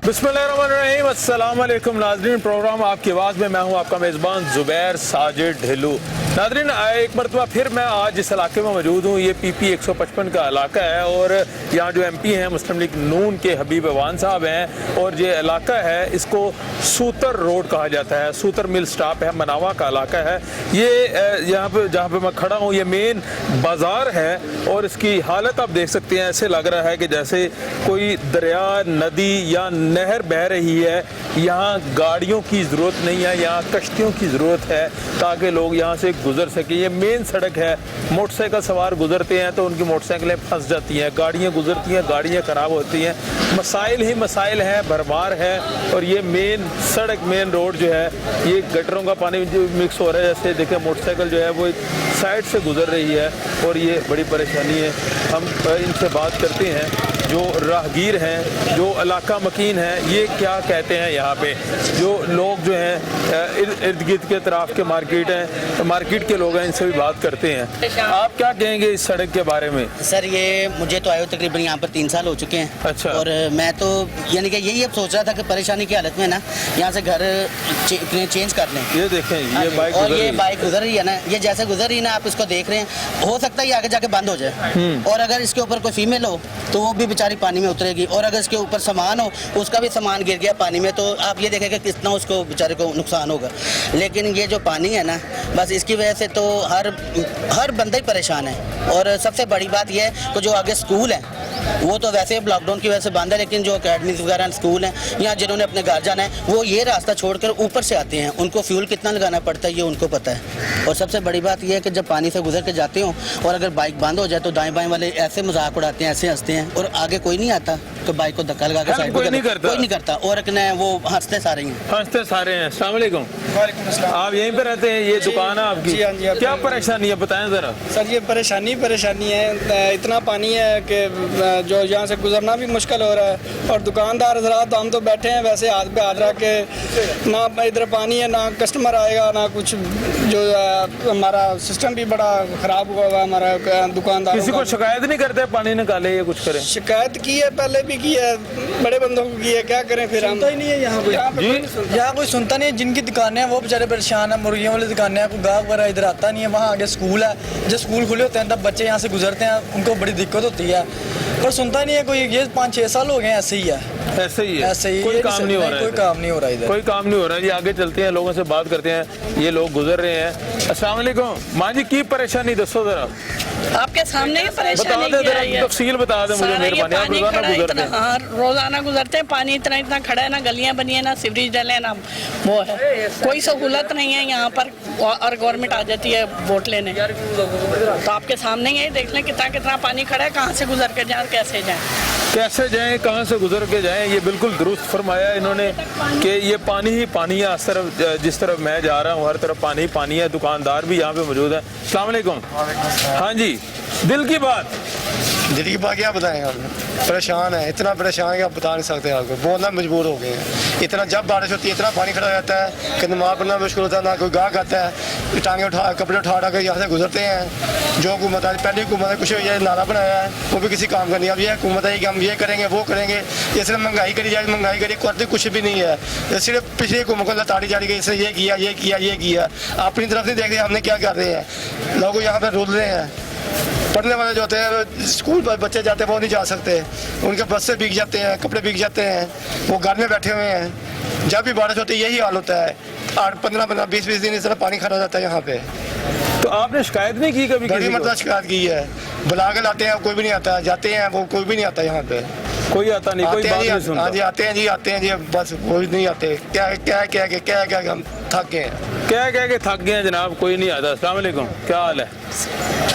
बिस्मिल्लाहिर्रहमानिर्रहीम, अस्सलाम वालेकुम नाज़रीन। प्रोग्राम आपकी आवाज़ में मैं हूं आपका मेज़बान ज़ुबैर साजिद ढिल्लू। नाज़रीन, एक मरतबा फिर मैं आज इस इलाके में मौजूद हूं। ये PP 155 का इलाका है और यहाँ जो MP हैं मुस्लिम लीग नून के हबीब अवान साहब हैं। और ये इलाका है, इसको सूतर रोड कहा जाता है। सूतर मिल स्टॉप है, मनावा का इलाका है ये। यहाँ पे जहाँ पे मैं खड़ा हूँ ये मेन बाज़ार है और इसकी हालत आप देख सकते हैं। ऐसे लग रहा है कि जैसे कोई दरिया, नदी या नहर बह रही है। यहाँ गाड़ियों की ज़रूरत नहीं है, यहाँ कश्तियों की ज़रूरत है ताकि लोग यहाँ से गुजर सकें। ये मेन सड़क है, मोटरसाइकिल सवार गुजरते हैं तो उनकी मोटरसाइकिलें फंस जाती हैं, गाड़ियाँ गुजरती हैं, गाड़ियाँ ख़राब होती हैं। मसाइल ही मसाइल हैं, भरमार है। और ये मेन सड़क, मेन रोड जो है, ये गटरों का पानी जो मिक्स हो रहा है। जैसे देखें मोटरसाइकिल जो है वो एक साइड से गुजर रही है और ये बड़ी परेशानी है। हम इनसे बात करते हैं जो राहगीर हैं, जो इलाका मकीन हैं, ये क्या कहते हैं। यहाँ पे जो लोग जो हैं इर्द गिर्द के तरफ के मार्केट हैं, मार्केट के लोग हैं, इनसे भी बात करते हैं। आप क्या कहेंगे इस सड़क के बारे में? सर ये मुझे तो आए हुए तकरीबन यहाँ पर 3 साल हो चुके हैं। अच्छा। और मैं तो यानी कि यही अब सोच रहा था कि परेशानी की हालत में ना यहाँ से घर चेंज कर लें। ये देखें ये बाइक और ये बाइक गुजर रही है ना, ये जैसे गुजर रही है ना, आप इसको देख रहे हैं, हो सकता है ये आगे जाके बंद हो जाए। और अगर इसके ऊपर कोई फीमेल हो तो वो भी बेचारी पानी में उतरेगी। और अगर इसके ऊपर सामान हो, उसका भी सामान गिर गया पानी में, तो आप ये देखेंगे कितना उसको बेचारे को नुकसान होगा। लेकिन ये जो पानी है ना, बस इसकी वजह से तो हर बंदा ही परेशान है। और सबसे बड़ी बात यह है कि जो आगे स्कूल है वो तो वैसे लॉकडाउन की वजह से बंद है, लेकिन जो अकेडमीज वगैरह स्कूल हैं या जिन्होंने अपने घर जाना है वो ये रास्ता छोड़कर ऊपर से आते हैं। उनको फ्यूल कितना लगाना पड़ता है ये उनको पता है। और सबसे बड़ी बात यह है कि जब पानी से गुजर के जाते हो और अगर बाइक बंद हो जाए तो दाएं बाएं वाले ऐसे मजाक उड़ाते हैं, ऐसे हंसते हैं। और आगे कोई नहीं आता तो बाइक को धक्का लगा के साइड कोई नहीं करता और वो हंसते सारे हैं। अस्सलाम वालेकुम। आप यहीं पे रहते हैं? ये दुकान है आपकी? जी हाँ जी। क्या परेशानी है बताएं जरा। सर ये परेशानी है, इतना पानी है कि जो यहाँ से गुजरना भी मुश्किल हो रहा है। और दुकानदार हज़रात हम तो बैठे हैं वैसे हाथ पे हाथ रख के, ना इधर पानी है, ना कस्टमर आएगा, ना कुछ। जो हमारा सिस्टम भी बड़ा ख़राब हुआ हुआ हमारा दुकानदार। किसी को शिकायत नहीं करते पानी निकाले या कुछ करें? शिकायत की है, पहले भी की है, बड़े बंदों को की है, क्या करें फिर। हम ही नहीं है यहाँ कोई सुनता नहीं है। जिनकी दुकानें हैं वो बेचारे परेशान है, मुर्गियों वाली दुकानें हैं, कोई गाहक वगैरह इधर आता नहीं है। वहाँ आगे स्कूल है, जब स्कूल खुले होते हैं तब बच्चे यहाँ से गुजरते हैं, उनको बड़ी दिक्कत होती है। पर सुनता नहीं है कोई। ये 5-6 साल हो गए ऐसे ही है। ऐसे ही है, कोई काम नहीं हो रहा है, कोई काम नहीं हो रहा है। ये आगे चलते हैं, लोगों से बात करते हैं। ये लोग गुजर रहे हैं। अस्सलाम वालेकुम माँ जी, की परेशानी दसो जरा। आपके सामने ही परेशानी तफसील बता दें मुझे मेहरबानी। आप रोजाना गुजरते हैं? हाँ रोजाना गुजरते हैं। पानी इतना खड़ा है, ना गलियां बनी है, ना सीवरेज डले है, ना वो है। कोई सहूलत नहीं है यहाँ पर। और गवर्नमेंट आ जाती है वोट लेने। तो आपके सामने ही देख लें कितना पानी खड़ा है, कहाँ से गुजर के जाए, कैसे जाएं, कहाँ से गुजर के जाएं। ये बिल्कुल दुरुस्त फरमाया इन्होंने कि ये पानी ही पानी है। जिस तरफ मैं जा रहा हूँ हर तरफ पानी ही पानी है। दुकानदार भी यहाँ पे मौजूद है। अस्सलाम वालेकुम। हाँ जी, दिल की बात क्या बताएं आप? परेशान है, इतना परेशान है कि आप बता नहीं सकते। आपको बोलना मजबूर हो गए हैं। इतना जब बारिश होती है इतना पानी खड़ा हो जाता है कि नमाज पढ़ना मुश्किल होता है। ना कोई गाहक आता है, टांगे कपड़े उठा कर यहाँ से गुजरते हैं। जो हुकूमत है, पहली हुकूमत ने कुछ ये नाला बनाया है वो भी किसी काम का नहीं। अब ये हुकूमत है कि हम ये करेंगे वो करेंगे, ये सिर्फ महंगाई करी जाए, महंगाई करी करते कुछ भी नहीं है। सिर्फ पिछली हुकूमत को लताड़ी जा रही है, इसने ये किया। अपनी तरफ नहीं देख रहे हमने क्या कर रहे हैं। लोग यहाँ पर रुल रहे हैं। पढ़ने वाले जो होते हैं स्कूल पर बच्चे जाते हैं वो नहीं जा सकते, उनके बस से भीग जाते हैं, कपड़े भीग जाते हैं, वो घर में बैठे हुए हैं। जब भी बारिश होती है यही हाल होता है। 8-15 20 दिन इस तरह पानी खड़ा जाता है यहाँ पे। तो आपने शिकायत नहीं की कभी? बड़ी मतलब शिकायत की है, बुला के लाते हैं, कोई भी नहीं आता। जाते हैं वो कोई भी नहीं आता यहाँ पे। कोई आता नहीं, कोई बात नहीं सुनता। हाँ जी आते हैं जी बस कोई नहीं आते। क्या हम थक गए हैं। क्या थक गए हैं जनाब, कोई नहीं आता। अस्सलाम वालेकुम, क्या हाल है?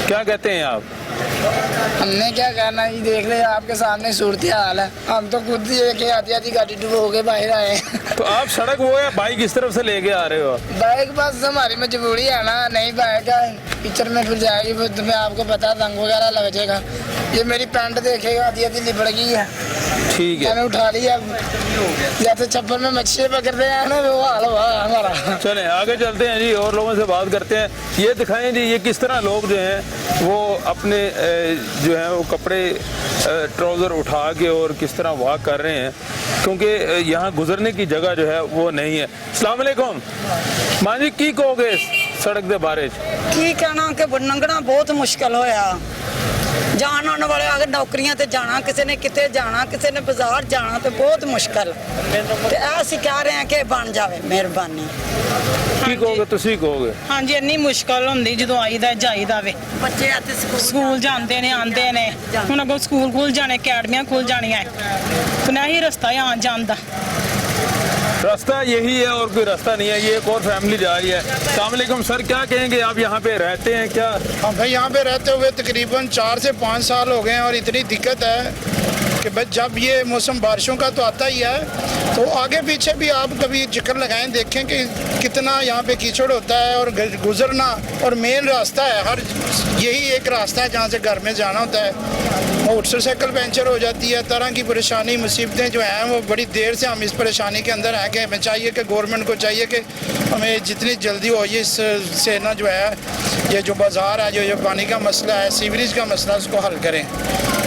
क्या कहते हैं आप? हमने क्या करना जी, देख रहे आपके सामने सूरत हाल है। हम तो खुद ही एक आधी गाड़ी डूब हो के बाहर आए। तो आप सड़क वो है, बाइक इस तरफ से लेके आ रहे हो? बाइक बस हमारी मजबूरी है ना, नहीं बाइक पिक्चर में फिर जाएगी, फिर तुम्हें आपको पता रंग वगैरह लग जाएगा। ये मेरी पैंट देखेगा आधी लिबड़ गई है। ठीक है, मैंने उठा लिया। जैसे छप्पर में मच्छी पकड़ते हैं ना वो हाल हुआ हमारा। चलें आगे चलते हैं जी और लोगों से बात करते हैं। ये दिखाएं जी ये किस तरह लोग जो हैं वो अपने जो है वो कपड़े ट्राउज़र उठा के और किस तरह वॉक कर रहे हैं। क्योंकि यहाँ गुजरने की जगह जो है वो नहीं है। अस्सलाम वालेकुम मां जी, की कहोगे सड़क के बारे की कहना कि लंघना बहुत मुश्किल होया। जान आने वाले अगर नौकरियां ते जाना, किसी ने किते जाना, किसी ने बाजार जाना तो बहुत मुश्किल। ते ऐसी कह रहे हैं कि बन जावे, मेहरबानी। की कहोगे, तुसी कहोगे? हाँ जी, इन्नी मुश्किल होंदी जो आईदा जाईदा वे। बच्चे आते स्कूल जाते ने, आते ने, हुण अगों स्कूल खुल जाने, अकैडमियां खुल जानियां, तो नहीं रास्ता है आन जान दा। रास्ता यही है और कोई रास्ता नहीं है। ये एक और फैमिली जा रही है। अस्सलाम वालेकुम सर, क्या कहेंगे, आप यहाँ पे रहते हैं क्या? हाँ भाई, यहाँ पे रहते हुए तकरीबन 4 से 5 साल हो गए हैं और इतनी दिक्कत है कि बस जब ये मौसम बारिशों का तो आता ही है, तो आगे पीछे भी आप कभी चक्कर लगाएं, देखें कि कितना यहाँ पे कीचड़ होता है और गुजरना, और मेन रास्ता है, हर यही एक रास्ता है जहाँ से घर में जाना होता है। मोटरसाइकिल पंचर हो जाती है, तरह की परेशानी मुसीबतें जो हैं वो बड़ी देर से हम इस परेशानी के अंदर हैं कि हमें चाहिए कि गवर्नमेंट को चाहिए कि हमें जितनी जल्दी हो ये इससे ना जो है ये जो बाज़ार है, जो पानी का मसला है, सीवरेज का मसला, उसको हल करें।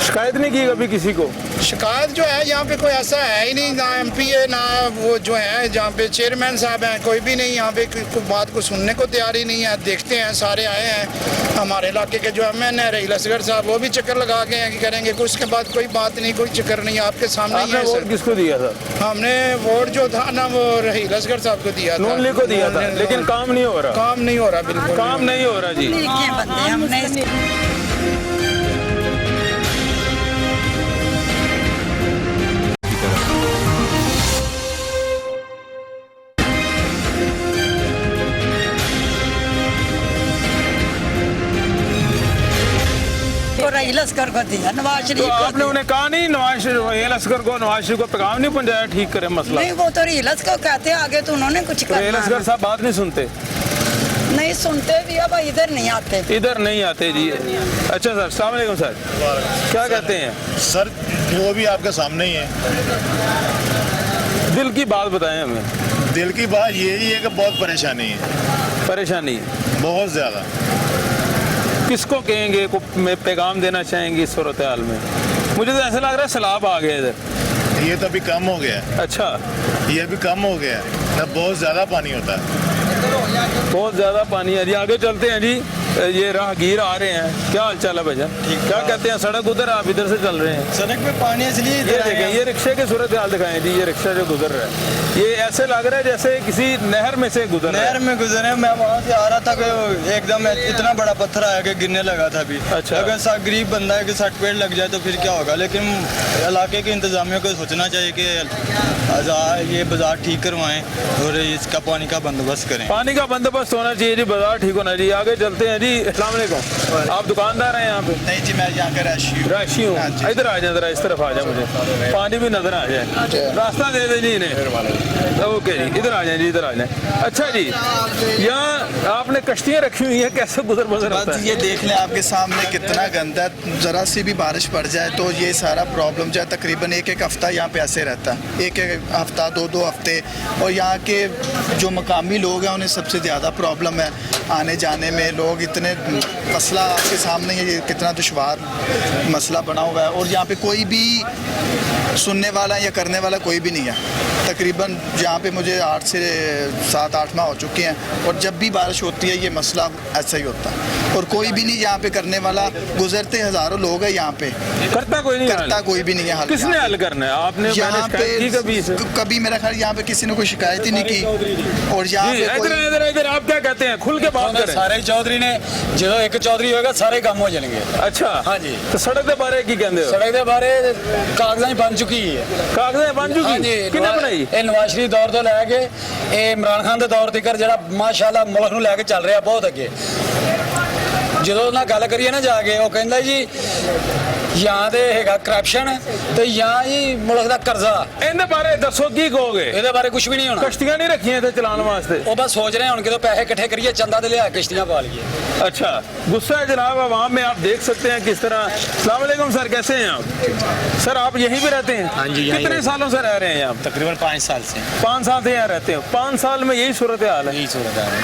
शिकायत नहीं की कभी किसी को? शिकायत जो है यहाँ पे कोई ऐसा है ही नहीं, ना MP है ना वो जो है जहाँ पे चेयरमैन साहब हैं, कोई भी नहीं यहाँ पे कोई बात को सुनने को तैयार ही नहीं है। देखते हैं, सारे आए हैं हमारे इलाके के जो MN है रहील असगर साहब, वो भी चक्कर लगा के हैं कि करेंगे कुछ, उसके बाद कोई बात नहीं, कोई चक्कर नहीं, आपके सामने ही है। वोट किसको दिया था? हमने वोट जो था ना वो रहील असगर साहब को दिया था, नून लीग को दिया था, लेकिन काम नहीं हो रहा। काम नहीं हो रहा, बिल्कुल काम नहीं हो रहा जी। हमने रहील असगर को दिया, नवाज तो शरीफ आपने उन्हें कहा नहीं नवाज रहील असगर को, नवाज शरीफ को पैगाम नहीं पहुंचाया ठीक करे मसला? नहीं, वो तो रहील असगर कहते हैं, आगे तो उन्होंने कुछ रहील करना असगर साहब बात नहीं सुनते? नहीं सुनते भी, अब इधर नहीं आते। इधर नहीं आते जी। अच्छा सर, अस्सलाम वालेकुम सर, क्या कहते हैं? सर वो भी आपके सामने ही है। दिल की बात बताएं हमें। दिल की बात यही है कि बहुत परेशानी है, परेशानी बहुत ज़्यादा। किसको कहेंगे, को पैगाम देना चाहेंगे इस सूरत हाल में? मुझे तो ऐसा लग रहा है सैलाब आ गया इधर। ये तो अभी कम हो गया है। अच्छा, ये अभी कम हो गया है, तब बहुत ज़्यादा पानी होता है। बहुत ज़्यादा पानी है जी। आगे चलते हैं जी, ये राहगीर आ रहे हैं। क्या हाल चाल है भैया, क्या कहते हैं? सड़क उधर, आप इधर से चल रहे हैं। सड़क पे पानी इसलिए ये देखें, ये रिक्शे के सूरत हाल दिखाएं जी। ये रिक्शा जो गुजर रहा है, ये ऐसे लग रहा है जैसे किसी नहर में से गुजर रहा है। नहर में गुजरे, मैं वहाँ से आ रहा था कि एकदम इतना बड़ा पत्थर आया कि गिरने लगा था अभी। अच्छा। अगर गरीब बंदा है कि 60 पेड़ लग जाए तो फिर क्या होगा, लेकिन इलाके के इंतजामिया को सोचना चाहिए कि ये बाजार ठीक करवाएं और इसका पानी का बंदोबस्त करें। पानी का बंदोबस्त होना चाहिए जी, बाजार ठीक होना चाहिए। आगे चलते हैं जी। अस्सलाम वालेकुम, आप दुकानदार हैं यहाँ पे? नहीं जी, मैं यहाँ का राशि हूँ। इधर आ जाए, जरा इस तरफ आ जाए, मुझे पानी भी नजर आ जाए, रास्ता दे दे जी इन्हें। ओके जी, इधर आ जाए जी, इधर आ जाए। अच्छा जी, यहाँ आपने कश्तियाँ रखी हुई हैं, कैसे गुजर बसर होता है? ये देख लें आपके सामने कितना गंदा है, ज़रा सी भी बारिश पड़ जाए तो ये सारा प्रॉब्लम जो है तकरीबन एक हफ्ता यहाँ पे ऐसे रहता है, एक हफ्ता, दो हफ्ते। और यहाँ के जो मकामी लोग हैं उन्हें सबसे ज़्यादा प्रॉब्लम है आने जाने में। लोग इतने मसला आपके सामने ये कितना दुश्वार मसला बना हुआ है, और यहाँ पे कोई भी सुनने वाला या करने वाला कोई भी नहीं है। तकरीबन यहाँ पे मुझे 8 से 7-8 माह हो चुके हैं, और जब भी बारिश होती है ये मसला ऐसा ही होता है, और कोई भी नहीं यहाँ पे करने वाला। गुजरते हज़ारों लोग हैं यहाँ पे, करता कोई नहीं, करता कोई भी नहीं है हल। किसने हल करना है? आपने यहाँ पे कभी मेरा ख्याल यहाँ पे किसी ने कोई शिकायत ही नहीं की। और यहाँ पे इधर आप क्या कहते हैं, खुल के बात करें। सारे चौधरी ने जो एक चौधरी होगा सारे काम हो जाएंगे। अच्छा, हाँ जी। तो सड़क के बारे की कहते हो? सड़क के बारे कागजां बन चुकी है, कागजां बन चुकी। हाँ जी। किन्ने बनाई? ਇਹ ਨਵਾਜ਼ ਸ਼ਰੀਫ ਦੌਰ ਤੋਂ ਲੈ ਕੇ ਇਹ ਇਮਰਾਨ ਖਾਨ ਦੇ ਦੌਰ ਤੱਕ ਜਿਹੜਾ ਮਾਸ਼ਾਅੱਲਾ ਮੁਲਕ ਨੂੰ ਲੈ ਕੇ ਚੱਲ ਰਿਹਾ ਬਹੁਤ ਅੱਗੇ। ਜਦੋਂ ਉਹਨਾਂ ਗੱਲ ਕਰੀਏ ਨਾ ਜਾ ਕੇ, ਉਹ ਕਹਿੰਦਾ ਜੀ ਜਾਂ ਤੇ ਹੈਗਾ ਕਰਪਸ਼ਨ ਤੇ ਜਾਂ ਹੀ ਮੁਲਕ ਦਾ ਕਰਜ਼ਾ। ਇਹਦੇ ਬਾਰੇ ਦੱਸੋ, ਕੀ ਕਹੋਗੇ? ਇਹਦੇ ਬਾਰੇ ਕੁਝ ਵੀ ਨਹੀਂ ਹੋਣਾ। ਕਸ਼ਤੀਆਂ ਨਹੀਂ ਰੱਖੀਆਂ ਇੱਥੇ ਚਲਾਉਣ ਵਾਸਤੇ? ਉਹ ਬਸ ਸੋਚ ਰਹੇ ਹੁਣ ਕਿਦੋਂ ਪੈਸੇ ਇਕੱਠੇ ਕਰੀਏ, ਚੰਦਾ ਤੇ ਲਿਆ किश्तियां पा लिए। अच्छा, गुस्सा है जनाब आवाम में, आप देख सकते हैं किस तरह। अस्सलाम वालेकुम सर, कैसे हैं आप? सर आप यहीं पे रहते हैं? हाँ जी। कितने सालों से रह रहे हैं यहाँ? तकरीबन 5 साल से। 5 साल से यहाँ रहते हैं? 5 साल में यही सूरत हाल है? यही सूरत हाल है।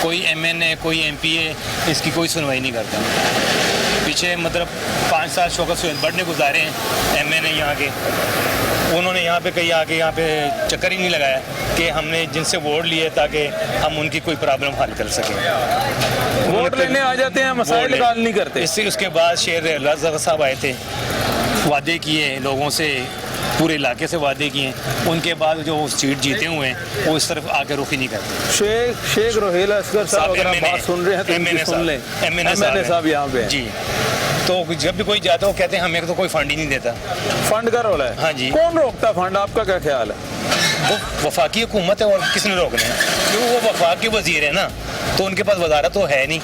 कोई MN है, कोई MP है, इसकी कोई सुनवाई नहीं करता। पीछे मतलब 5 साल शौकत सोहेल भट्ट ने गुजारे हैं MNA यहाँ के। उन्होंने यहाँ पे कहीं आके यहाँ पे चक्कर ही नहीं लगाया कि हमने जिनसे वोट लिए ताकि हम उनकी कोई प्रॉब्लम हल कर सकें। वोट लेने आ जाते हैं, मसाइल हल नहीं करते। इससे उसके बाद शेर रज़ा साहब आए थे, वादे किए लोगों से, पूरे इलाके से वादे किए, उनके बाद जो सीट जीते हुए हैं वो इस तरफ आके रुख ही नहीं करते। शेख रोहेल असगर साहब अगर आप बात सुन रहे हैं तो इनकी सुन लें। MNA साहब यहाँ पे जी। तो जब भी कोई जाता है वो कहते हैं हमें तो कोई फंड ही नहीं देता। फंड का रोल है? हाँ जी। कौन रोकता फंड, आपका क्या ख्याल है? वो वफाकी हुकूमत है और किसने रोकना है, क्योंकि वो वफाक के वजीर है ना, तो उनके पास वजारत तो है नहीं,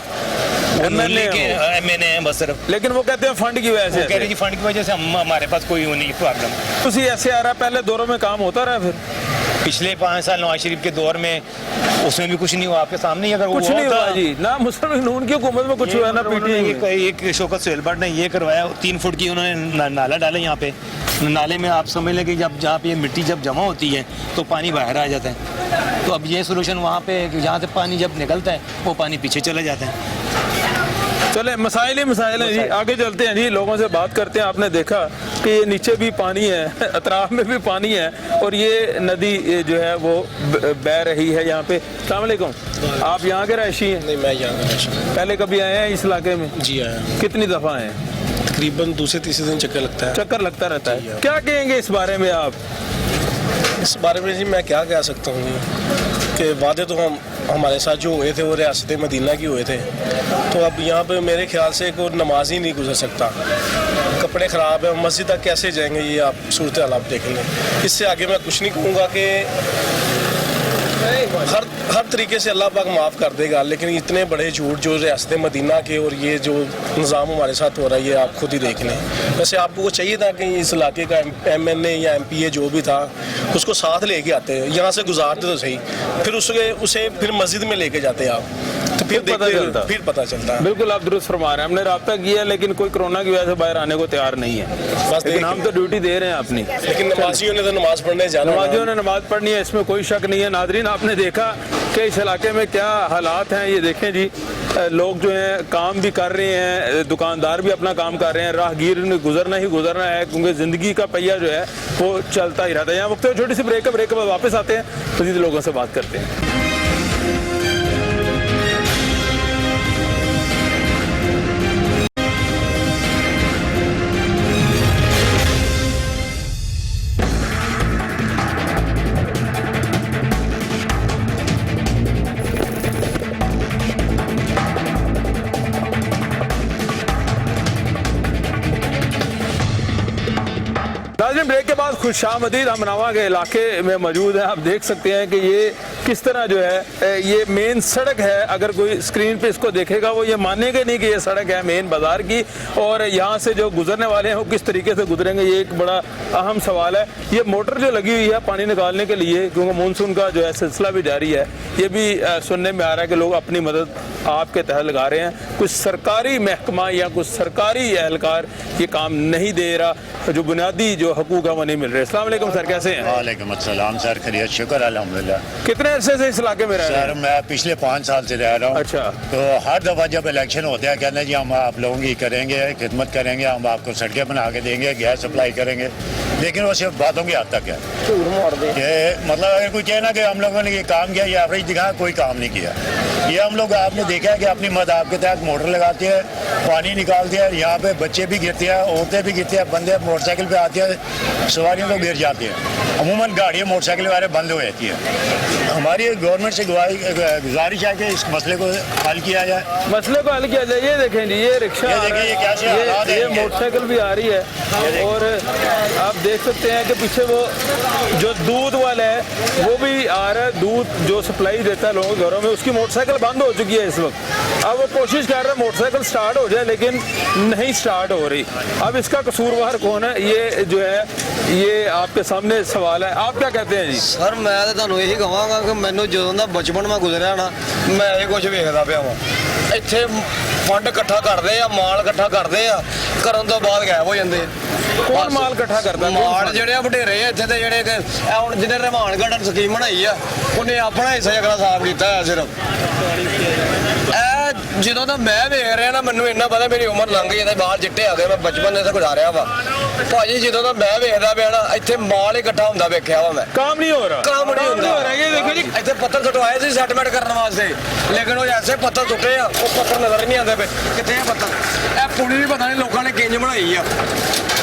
वो MNA हैं बस सिर्फ। लेकिन वो कहते हैं फंड की वजह से, कह रहे जी फंड की वजह से हमारे पास कोई नहीं प्रॉब्लम। उसी ऐसे आ रहा, पहले दौरों में काम होता रहा, फिर पिछले 5 साल नवाज शरीफ के दौर में उसमें भी कुछ नहीं हुआ, आपके सामने ही अगर कुछ नहीं हुआ जी, ना मुस्लिम नून की हुकूमत में कुछ हुआ ना पीटीआई। एक शौकत सोहेल भट्ट ने ये करवाया, 3 फुट की उन्होंने नाला डाला यहाँ पे, नाले में आप समझ लें कि जब जहाँ पे ये मिट्टी जब जमा होती है तो पानी बाहर आ जाता है। तो अब ये सोल्यूशन वहाँ पे जहाँ से पानी जब निकलता है वो पानी पीछे चला जाता है। चले मसाइल ही मसाइल हैं जी, आगे चलते हैं जी, लोगों से बात करते हैं। आपने देखा कि ये नीचे भी पानी है, अतराफ में भी पानी है और ये नदी जो है वो बह रही है यहाँ पे। अस्सलाम वालेकुम, आप यहाँ के रहायशी हैं? नहीं, मैं यहाँ का रहायशी। पहले कभी आए हैं इस इलाके में? जी आया। कितनी दफ़ा आए हैं? तकरीबन दूसरे तीसरे दिन चक्कर लगता है। चक्कर लगता रहता है। क्या कहेंगे इस बारे में आप? इस बारे में जी मैं क्या कह सकता हूँ कि वादे तो हमारे साथ जो हुए थे वो रियासत मदीना की हुए थे, तो अब यहाँ पे मेरे ख्याल से कोई नमाज ही नहीं गुजर सकता। कपड़े ख़राब है, मस्जिद तक कैसे जाएंगे, ये आप सूरत हाल आप देख लें। इससे आगे मैं कुछ नहीं कहूँगा कि हर तरीके से अल्लाह पाक माफ़ कर देगा, लेकिन इतने बड़े झूठ जो रियासत मदीना के और ये जो निज़ाम हमारे साथ हो रहा है ये आप खुद ही देख लें। वैसे आपको चाहिए था कि इस इलाके का MNA या MPA जो भी था उसको साथ लेके आते, यहाँ से गुजारते तो सही, फिर उसे फिर मस्जिद में लेके जाते आप, तो फिर पता चलता है। बिल्कुल आप दुरुस्त फरमा रहे हैं। हमने रब्ता किया लेकिन कोई कोरोना की वजह से बाहर आने को तैयार नहीं है, लेकिन हम तो ड्यूटी दे रहे हैं अपनी। लेकिन नमाजियों ने तो नमाज पढ़ने जाना, नमाजियों ने नमाज पढ़नी है, इसमें कोई शक नहीं है। नादरीन, आपने देखा कि इस इलाके में क्या हालात हैं, ये देखें जी, लोग जो हैं काम भी कर रहे हैं, दुकानदार भी अपना काम कर रहे हैं, राहगीर ने गुजरना ही गुजरना है क्योंकि ज़िंदगी का पहिया जो है वो चलता ही रहता है। यहाँ वक्त छोटी सी ब्रेक के बाद वापस आते हैं, मज़ीद लोगों से बात करते हैं। ब्रेक के बाद खुशामदीद हमनावा के इलाके में मौजूद है। आप देख सकते हैं कि ये किस तरह जो है ये मेन सड़क है। अगर कोई स्क्रीन पे इसको देखेगा वो ये मानेगा नहीं कि ये सड़क है मेन बाजार की, और यहाँ से जो गुजरने वाले हैं वो किस तरीके से गुजरेंगे, ये एक बड़ा अहम सवाल है। ये मोटर जो लगी हुई है पानी निकालने के लिए, क्योंकि मानसून का जो है सिलसिला भी जारी है, ये भी सुनने में आ रहा है कि लोग अपनी मदद आपके तहत लगा रहे हैं। कुछ सरकारी महकमा या कुछ सरकारी एहलकार ये काम नहीं दे रहा, जो बुनियादी जो हकूक़ है वो नहीं मिल रहे। अस्सलाम वालेकुम सर, कैसे हैं? वालेकुम अस्सलाम सर, खैरियत, शुक्र अल्हम्दुलिल्लाह। कितने अरसे से इस इलाके में रह रहे हैं? सर मैं पिछले 5 साल से रह रहा हूँ। अच्छा। तो हर दफ़ा जब इलेक्शन होते हैं कहते हैं जी हम आप लोगों की करेंगे, खिदमत करेंगे, हम आपको सड़कें बना के देंगे, गैस सप्लाई करेंगे, लेकिन वो सिर्फ बातों की हद तक है। मतलब अगर कोई कहना कि हम लोगों ने ये काम किया, ये एवरेज दिखा, कोई काम नहीं किया। ये हम लोग आपने देखा है कि अपनी मदद आपके तहत मोटर लगाते हैं, पानी निकालते हैं, यहाँ पे बच्चे भी गिरते हैं, औरतें भी गिरते हैं, बंदे मोटरसाइकिल पे आते हैं, सवारियों को गिर जाते हैं। अमूमन गाड़ियाँ मोटरसाइकिल वाले बंद हो जाती है। हमारी गवर्नमेंट से गुजारिश है कि इस मसले को हल किया जाए। मसले को हल किया जाए। ये देखें जी, ये रिक्शा, ये मोटरसाइकिल भी आ रही है, और आप देख सकते हैं कि पीछे वो जो दूध वाला है वो भी आ रहा है, दूध जो सप्लाई देता है लोगों के घरों में, उसकी मोटरसाइकिल बंद हो चुकी है इस वक्त। अब वो कोशिश कर रहे हैं मोटरसाइकिल स्टार्ट हो जाए, लेकिन नहीं स्टार्ट हो रही। अब इसका कसूरवार कौन है, ये जो है ये आपके सामने सवाल है। आप क्या कहते हैं जी? सर मैं तो ਤੁਹਾਨੂੰ ਇਹੀ ਕਹਾਂਗਾ ਕਿ ਮੈਨੂੰ ਜਦੋਂ ਦਾ ਬਚਪਨ ਮੈਂ ਗੁਜ਼ਰਿਆ ਨਾ, ਮੈਂ ਇਹ ਕੁਝ ਵੇਖਦਾ ਪਿਆ ਵਾਂ। ਇੱਥੇ ਫੰਡ ਇਕੱਠਾ ਕਰਦੇ ਆ, ਮਾਲ ਇਕੱਠਾ ਕਰਦੇ ਆ, ਕਰਨ ਤੋਂ ਬਾਅਦ ਗਾਇਬ ਹੋ ਜਾਂਦੇ। ਕੌਣ ਮਾਲ ਇਕੱਠਾ ਕਰਦਾ? ਮਾਲ ਜਿਹੜੇ ਆ ਵਡੇਰੇ ਆ ਇੱਥੇ ਤੇ, ਜਿਹੜੇ ਕਿ ਇਹ ਹੁਣ ਜਿਹਨੇ ਰਹਿਮਾਨ ਗਾਰਡਨ ਸਕੀਮ ਬਣਾਈ ਆ, ਉਹਨੇ ਆਪਣਾ ਹਿੱਸਾ ਅਗਲਾ ਸਾਫ਼ ਕੀਤਾ ਹੈ ਸਿਰਫ। ਇਹ ਜਦੋਂ ਦਾ ਮੈਂ ਵੇਖ ਰਿਹਾ ਨਾ ਮੈਨੂੰ ਇੰਨਾ ਪਤਾ ਮੇਰੀ ਉਮਰ ਲੰਘ ਗਈ ਤੇ ਬਾਹਰ ਚਿੱਟੇ ਆ ਗਏ ਮੈਂ ਬਚਪਨ ਦੇ ਤੇ ਗੁਜ਼ਾਰਿਆ ਵਾ ਭਾਜੀ ਜਦੋਂ ਦਾ ਮੈਂ ਵੇਖਦਾ ਪਿਆ ਨਾ ਇੱਥੇ ਮਾਲ ਇਕੱਠਾ ਹੁੰਦਾ ਵੇਖਿਆ ਵਾ ਮੈਂ काम नहीं हो रहा काम नहीं ਹੁੰਦਾ ये देखो जी ਇੱਥੇ ਪੱਥਰ ਸੁਟਵਾਏ ਸੀ ਸੈਟਲਮੈਂਟ ਕਰਨ ਵਾਸਤੇ ਲੇਕਿਨ ਉਹ ਐਸੇ ਪੱਥਰ ਸੁੱਟੇ ਆ ਉਹ ਪੱਥਰ ਨਜ਼ਰ ਨਹੀਂ ਆਉਂਦੇ ਪਏ ਕਿੱਥੇ ਆ ਪੱਥਰ ਇਹ ਪੁਲੀ ਵੀ ਪਤਾ ਨਹੀਂ ਲੋਕਾਂ ਨੇ ਕਿੰਜ ਬਣਾਈ ਆ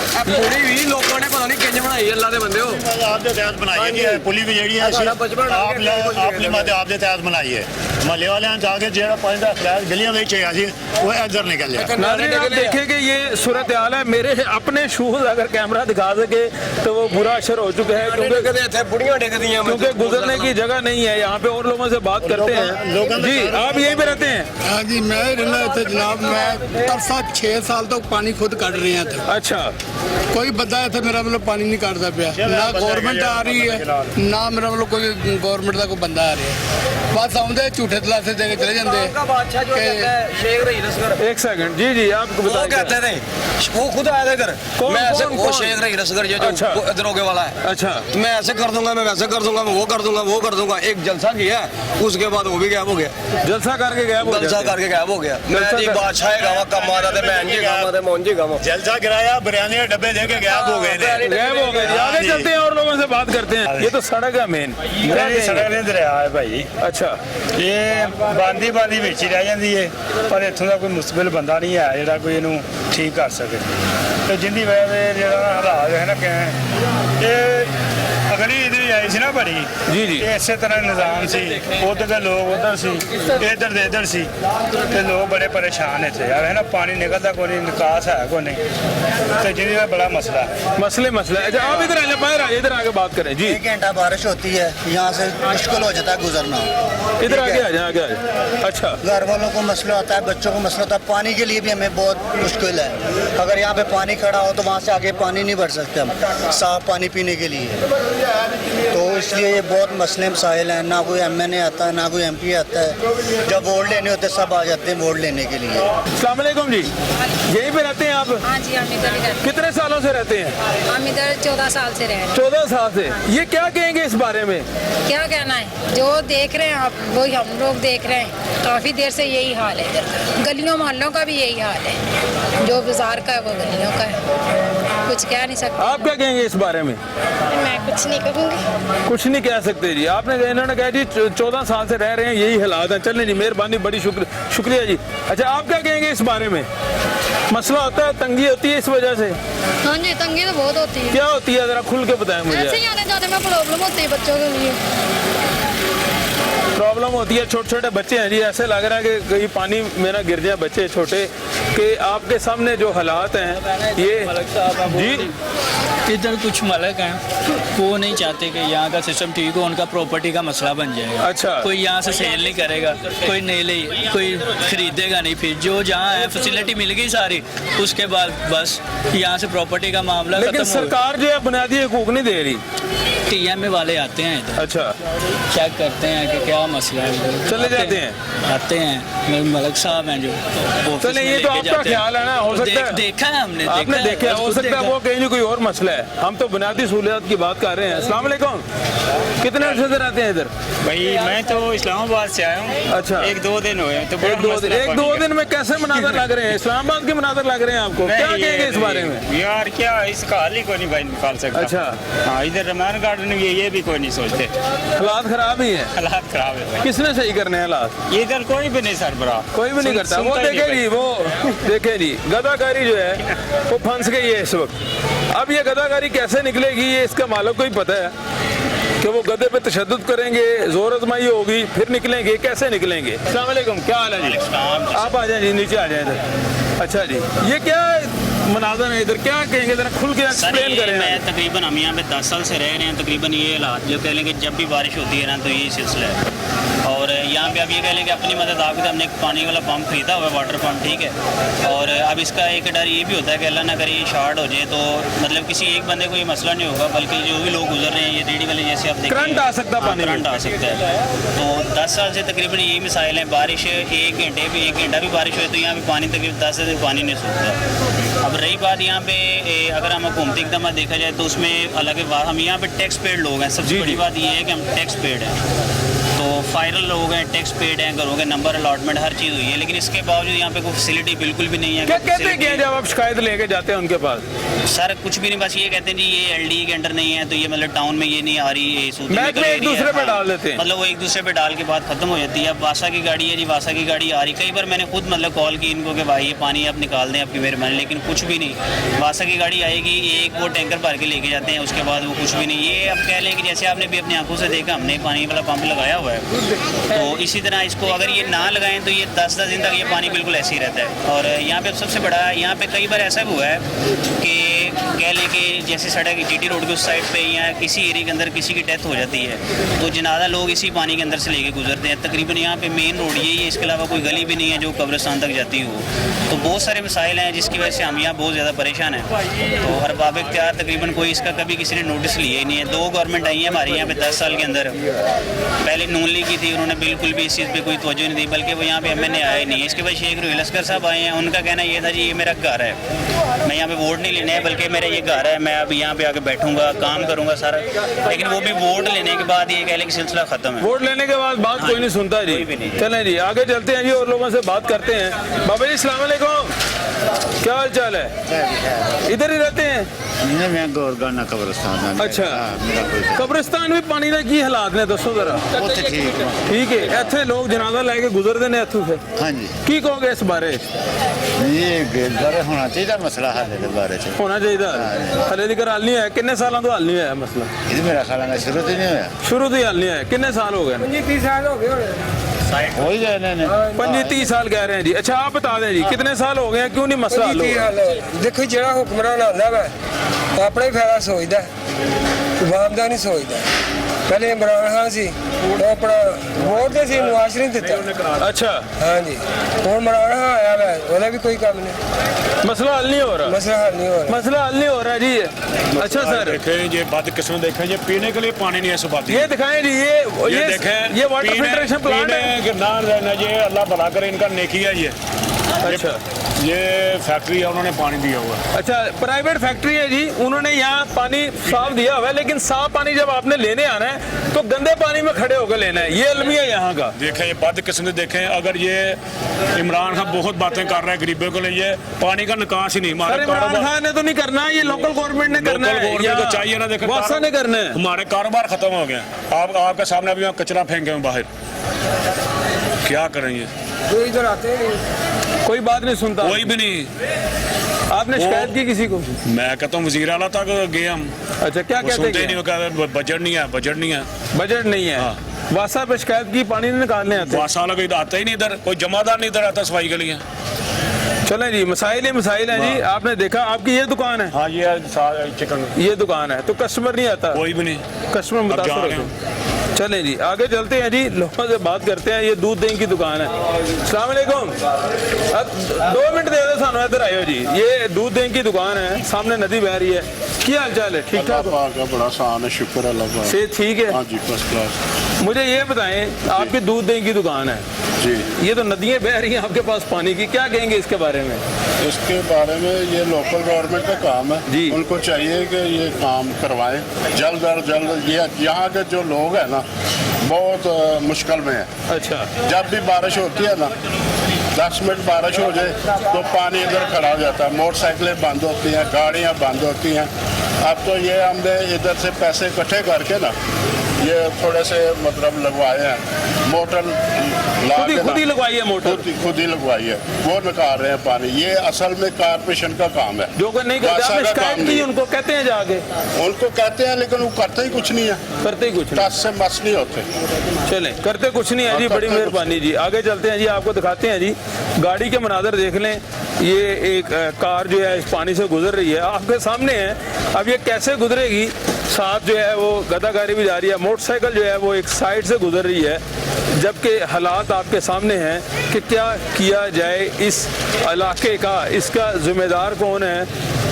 ਇਹ ਪੁਲੀ ਵੀ ਲੋਕਾਂ ਨੇ ਪਤਾ ਨਹੀਂ ਕਿੰਜ ਬਣਾਈ ਅੱਲਾ ਦੇ ਬੰਦਿਓ ਆਪ ਦੇ ਤਹਿਤ ਬਣਾਈ ਹੈ ਪੁਲੀ ਵੀ ਜਿਹੜੀ ਹੈ ਆਪਨੇ ਮਾਦੇ ਆਪ ਦੇ ਤਹਿਤ ਬਣਾਈ ਹੈ ਮਹੱਲੇ ਵਾਲਿਆਂ ਜਾ ਕੇ ਜਿਹੜਾ ਪਾਣੀ ਦਾ ਫਲੈਸ਼ ਗਲੀਆਂ ਵਿੱਚ ਆ ਸੀ ਉਹ ਇੱਧਰ ਨਿਕਲ ਗਿਆ नाज़रीन आप देखें कि ये सूरत हाल है मेरे अपने शूज अगर कैमरा दिखा सके तो वो बुरा असर हो चुका है क्योंकि गुजरने की जगह नहीं है यहाँ पे और लोगों से बात करते हैं जी आप यहीं पे रहते हैं हाँ जी मैं रहना इतने जनाब मैं तब साथ 6 साल तक पानी खुद कट रहे थे अच्छा कोई बंदा इतने मेरा मतलब पानी नहीं काटता पाया ना गवर्नमेंट आ रही है ना मेरा मतलब कोई गवर्नमेंट का कोई बंदा आ रहा है बस आउंदे झूठे दिलासे दे के चले जाते एक सेकंड जी जी आपको वो कहते थे वो खुद आया था इधर मैं ऐसे वो शेख रही रसगर ये जो दरोगे वाला है अच्छा मैं ऐसे कर दूंगा मैं वैसे कर दूंगा मैं वो कर दूंगा वो कर दूंगा एक जलसा किया उसके बाद वो भी गायब हो गया जलसा करके गायब हो गया मैं जी बादशाह गावा कम आ रहा था मैं जी गावा था मोहन जी गावा जलसा गिराया बिरयानी के डब्बे देके गायब हो गए आगे चलते हैं और लोगों से बात करते हैं ये तो सड़क है मेन सड़क नहीं दरिया है भाई अच्छा ये बांदी ਵਿੱਚ ਹੀ ਰਹਿ ਜਾਂਦੀ ਹੈ ਪਰ ਇੱਥੋਂ ਦਾ ਕੋਈ ਮੁਸਤਬਿਲ ਬੰਦਾ ਨਹੀਂ ਹੈ ਜਿਹੜਾ ਕੋਈ ਇਹਨੂੰ ਠੀਕ ਕਰ ਸਕੇ ਤੇ ਜਿੰਦੀ ਵਜ੍ਹਾ ਤੇ ਜਿਹੜਾ ਹਾਲਾਤ ਹੈ ਨਾ ਕਿ ਇਹ ਅਗਲੀ ਇਧਰ ਆਈ ਸੀ ਨਾ ਬੜੀ ਜੀ ਜੀ ਇਸੇ ਤਰ੍ਹਾਂ ਨਿਜ਼ਾਮ ਸੀ ਉਧਰ ਦੇ ਲੋਕ ਉਧਰ ਸੀ ਇਧਰ ਦੇ ਇਧਰ ਸੀ ਤੇ ਲੋਕ ਬੜੇ ਪਰੇਸ਼ਾਨ ਇੱਥੇ ਯਾਰ ਹੈ ਨਾ ਪਾਣੀ ਨਿਕਲਦਾ ਕੋਈ ਨਹੀਂ ਨਿਕਾਸ ਹੈ ਕੋਈ नहीं तो जिंदी का बड़ा मसला मसले अच्छा आप इधर आइए बाहर आइए इधर आके बात करें जी 1 घंटा बारिश होती है यहाँ से मुश्किल हो जाता है गुजरना इधर आगे आ जाए आगे अच्छा घर वालों को मसला होता है बच्चों को मसला होता है पानी के लिए भी हमें बहुत मुश्किल है अगर यहाँ पे पानी खड़ा हो तो वहाँ से आगे पानी नहीं भर सकते हम साफ पानी पीने के लिए तो इसलिए ये बहुत मसले मसाइल हैं ना कोई MNA आता है ना कोई MP आता है जब वोट लेने होते सब आ जाते हैं वोट लेने के लिए अस्सलाम वालेकुम जी यहीं पे रहते हैं आप हाँ जी हम इधर ही रहते हैं कितने सालों से रहते हैं हम इधर 14 साल से रह रहे हैं 14 साल से ये क्या कहेंगे इस बारे में क्या कहना है जो देख रहे हैं आप वही हम लोग देख रहे हैं काफ़ी देर से यही हाल है इधर गलियों मोहल्लों का भी यही हाल है जो बाजार का है वो गलियों का है कुछ कह नहीं सकते आप क्या कहेंगे इस बारे में मैं कुछ नहीं कहूँगी कुछ नहीं कह सकते जी आपने इन्होंने कहा जी 14 साल से रह रहे हैं यही हालात हैं चलने जी मेहरबानी बड़ी शुक्रिया जी अच्छा आप क्या कहेंगे इस बारे में मसला होता है तंगी होती है इस वजह से हाँ जी तंगी तो बहुत होती है क्या होती है जरा खुल के बताएं मुझे ऐसे ही आने जाने में प्रॉब्लम होती है बच्चों के लिए प्रॉब्लम होती है छोटे छोटे बच्चे हैं जी ऐसे लग रहा है कि कहीं पानी में ना गिर जाए बच्चे छोटे कि आपके सामने जो हालात हैं ये जी इधर कुछ मलक हैं वो नहीं चाहते कि यहाँ का सिस्टम ठीक हो उनका प्रॉपर्टी का मसला बन जाएगा अच्छा कोई यहाँ से सेल नहीं करेगा कोई नहीं ले कोई खरीदेगा नहीं फिर जो जहाँ है फैसिलिटी मिल गई सारी उसके बाद बस यहाँ से प्रॉपर्टी का मामला लेकिन सरकार जो है बुनियादी हकूक नहीं दे रही TMA वाले आते हैं इधर अच्छा चेक करते हैं कि क्या मसला है चले जाते हैं आते हैं मलक साहब हैं जो चले ये तो आपका ख्याल है ना हो सकता है देखा है हमने आपने देखा हो सकता है वो कहीं कोई और मसला है हम तो बुनियादी सहूलियत की बात कर रहे हैं अस्सलाम वालेकुम कितने अर्से से रहते हैं इधर भाई मैं तो इस्लामाबाद से आया हूँ अच्छा 1-2 दिन हुए तो एक दो दिन में कैसे मनाजर लग रहे हैं इस्लामाबाद के मनाजर लग रहे हैं आपको क्या कहेंगे इस बारे में यार क्या इसका हल ही कोई नहीं भाई निकाल सकता अच्छा हाँ इधर रमजान गार्डन ये भी कोई नहीं सोचते हालात खराब ही है हालात खराब है किसने सही करने हैं हालात इधर कोई भी नहीं सरबराह कोई भी नहीं करता वो देखे जी वो देखे जी गदाकारी जो है वो फंस गई है इस वक्त अब ये गदाकारी कैसे निकलेगी ये इसका मालिक को ही पता है कि वो गधे पे तशद्दुद करेंगे जोर आजमाई होगी फिर निकलेंगे कैसे निकलेंगे अस्सलाम वालेकुम क्या हाल है जी आप आ जाए जी नीचे आ जाए इधर अच्छा जी ये क्या मनाजर है इधर क्या कहेंगे जरा खुल के एक्सप्लेन करें मैं तकरीबन हम यहाँ पे 10 साल से रह रहे हैं तकरीबन ये हालात जो कह लें कि जब भी बारिश होती है ना तो यही सिलसिला है और यहाँ पे अब ये कह लें कि अपनी मदद आपकी हमने एक पानी वाला पंप खरीदा हुआ है वाटर पंप ठीक है और अब इसका एक डर ये भी होता है कि अल्लाह ना करे ये शार्ट हो जाए तो मतलब किसी एक बंदे को ये मसला नहीं होगा बल्कि जो भी लोग गुजर रहे हैं ये रेडी वाले जैसे आप करंट आ सकता है करंट आ सकता है तो 10 साल से तकरीबन यही मिसाइल है बारिश 1 घंटा भी बारिश हो तो यहाँ पे पानी तकरीबन 10 दिन पानी नहीं सूखता अब रही बात यहाँ पे अगर हम हुकूमती इक़दाम देखा जाए तो उसमें अलग बात हम यहाँ पे टैक्स पेड लोग हैं सबसे बड़ी बात ये है कि हम टैक्स पेड हैं तो फाइनल लोग हैं, टैक्स पेड हैं, घरों के नंबर अलॉटमेंट हर चीज़ हुई है, लेकिन इसके बावजूद यहाँ पे कोई फैसिलिटी बिल्कुल भी नहीं है। क्या कहते हैं जब आप शिकायत लेके जाते हैं उनके पास? सर कुछ भी नहीं, बस ये कहते हैं जी ये LD के अंडर नहीं है, तो ये मतलब टाउन में ये नहीं आ रही है, एक दूसरे पे डाल देते हैं, मतलब वो एक दूसरे पे डाल के बात खत्म हो जाती है। अब वासा की गाड़ी है जी, वासा की गाड़ी आ रही, कई बार मैंने खुद मतलब कॉल की इनको कि भाई ये पानी आप निकाल दें आपकी मेहरबानी, लेकिन कुछ भी नहीं। वासा की गाड़ी आएगी, एक वो टैंकर भर के लेके जाते हैं, उसके बाद वो कुछ भी नहीं। ये अब कह लें कि जैसे आपने भी अपनी आंखों से देखा, हमने पानी वाला पंप लगाया हुआ है, तो इसी तरह इसको अगर ये ना लगाएं तो ये 10-10 दिन तक ये पानी बिल्कुल ऐसे ही रहता है। और यहाँ पे सबसे बड़ा, यहाँ पे कई बार ऐसा भी हुआ है कि कह लें कि जैसे सड़क GT रोड के उस साइड पे या किसी एरिया के अंदर किसी की डेथ हो जाती है, तो जनाजा लोग इसी पानी के अंदर से लेके गुजरते हैं। तकरीबन यहाँ पे मेन रोड यही है, इसके अलावा कोई गली भी नहीं है जो कब्रिस्तान तक जाती हो। तो बहुत सारे मसाइल हैं जिसकी वजह से हम यहाँ बहुत ज़्यादा परेशान हैं। तो अरबाब इख्तियार तकरीबन कोई इसका कभी किसी ने नोटिस लिया ही नहीं है। 2 गवर्नमेंट आई है हमारे यहाँ पे 10 साल के अंदर। पहले नून लीग की थी, उन्होंने बिल्कुल भी इस चीज़ पे कोई तवज्जो नहीं दी, बल्कि वो यहाँ पे MNA आए नहीं। इसके बाद शेख रुहील असगर साहब आए हैं, उनका कहना ये था जी ये मेरा घर है, मैं यहाँ पे वोट नहीं लेने है, बल्कि मेरा ये घर है, मैं अब यहाँ पे आके बैठूंगा, काम करूंगा सारा। लेकिन वो भी वोट लेने के बाद ये कह लें कि सिलसिला खत्म है। वोट लेने के बाद बात कोई नहीं सुनता जी। चलें जी आगे चलते हैं जी और लोगों से बात करते हैं। बाबा जी अस्सलाम वालेकुम, क्या हाल चाल है? इधर ही रहते हैं? मैं गोरगाना कब्रिस्तान। अच्छा, कब्रिस्तान भी पानी का की हालात ने दसो जरा। ठीक है, इतने लोग जनाजा लेके गुजरते हैं इत्थों से। हाँ जी, की कहोगे इस बारे? ये बारे होना चाहिए मसला हल के बारे च होना चाहिए। हले तक हल नहीं है, किन्ने सालों तो हल नहीं होया मसला? ये मेरा ख्याल है शुरू तो नहीं होया, शुरू तो हल नहीं है। किन्ने साल हो गए? 25-30 साल हो गए। 25-30 साल कह रहे हैं जी। अच्छा आप बता दें जी कितने साल हो गए हैं, क्यों नहीं मसला हल हो? देखो जरा हुक्मरान आता वै अपना ही फायदा सोचता, आवाम का नहीं सोचता। पहले इमरान खान सी अपना वोट दे सी, नवाज शरीफ दिता। अच्छा हाँ जी, और इमरान खान आया वै ओहदा भी कोई काम नहीं, मसला हल नहीं हो रहा। मसला हल नहीं हो रहा, मसला हल नहीं हो रहा जी। अच्छा सर देखें ये बदकिस्मत देखें, ये पीने के लिए पानी नहीं है सुबह। ये दिखाएं जी, ये देखें, ये वाटर फिल्ट्रेशन प्लांट है कि ना रहना, ये अल्लाह भला करे, इनका नेकी है ये। अच्छा ये फैक्ट्री है, उन्होंने पानी दिया हुआ है। अच्छा प्राइवेट फैक्ट्री है जी, उन्होंने यहाँ पानी साफ दिया हुआ है, लेकिन साफ पानी जब आपने लेने आना है तो गंदे पानी में खड़े होकर लेना है। ये अलमिया है यहाँ का। देखें ये बदकिस्मत देखें, अगर ये इमरान खान बहुत बातें कर रहा है गरीबों के लिए, पानी का निकास ही नहीं। इमरान खान ने तो नहीं करना, ये लोकल गवर्नमेंट ने करना है, गवर्नमेंट को चाहिए ना। देखें वासा ने करना है, हमारे कारोबार खत्म हो गए। आपके सामने अभी कचरा फेंके हैं बाहर, क्या करेंगे? इधर आते कोई बात नहीं सुनता, कोई भी नहीं। आपने शिकायत की किसी को? मैं कहता हूँ वजीर आला तक गए हम। अच्छा क्या कहते हैं? नहीं, कहते बजट नहीं है, बजट नहीं है, बजट नहीं है। वासा पे शिकायत की, पानी नहीं निकालने आते? वासा वाला कोई आता ही नहीं इधर, कोई जमादार नहीं इधर आता सफाई के लिए। चलें जी, मसाइल ही मसाइल हैं जी। आपने देखा आपकी ये दुकान है? हाँ ये चिकन ये दुकान है, तो कस्टमर नहीं आता? कोई भी नहीं, कस्टमर मुतासर होते। चलें जी आगे चलते हैं जी, लोगों से बात करते हैं। ये दूध दही की दुकान है। अस्सलाम वालेकुम, 2 मिनट दे दो सानू, इधर आयो जी। ये दूध दही की दुकान है, सामने नदी बह रही है। क्या हाल चाल है? ठीक ठाक? बड़ा आसान है, शुक्र अल्लाह का। सेहत ठीक है? हाँ जी फर्स्ट क्लास। मुझे ये बताएं, आपकी दूध दही की दुकान है जी, ये तो नदियाँ बह रही हैं आपके पास पानी की, क्या कहेंगे इसके बारे में? इसके बारे में ये लोकल गवर्नमेंट का काम है जी, उनको चाहिए कि ये काम करवाएं जल्द अज जल्द। ये यहाँ के जो लोग हैं ना बहुत मुश्किल में है। अच्छा, जब भी बारिश होती है ना, 10 मिनट बारिश हो जाए तो पानी इधर खड़ा हो जाता है, मोटरसाइकिलें बंद होती हैं, गाड़ियाँ बंद होती हैं। अब तो ये हमने इधर से पैसे इकट्ठे करके ना ये थोड़े से मतलब लगवाए हैं, मोटर खुद ही लगवाई है, मोटर खुद ही लगवाई है, वो निकाल रहे हैं पानी। ये असल में कारपोरेशन का काम है, जो कि नहीं करते। आपने शिकायत की उनको? कहते हैं जाके, उनको कहते हैं लेकिन वो करते ही कुछ नहीं है, करते ही कुछ टच से मस नहीं होते। चलें, करते कुछ नहीं है जी, बड़ी मेहरबानी जी। आगे चलते हैं जी, आपको दिखाते हैं जी गाड़ी के मनाजर देख लें। ये एक कार जो है इस पानी से गुजर रही है, आपके सामने है। अब ये कैसे गुजरेगी, साथ जो है वो गदा गाड़ी भी जा रही है, मोटरसाइकिल जो है वो एक साइड से गुजर रही है, जबकि हालात आपके सामने हैं कि क्या किया जाए इस इलाके का, इसका जिम्मेदार कौन है?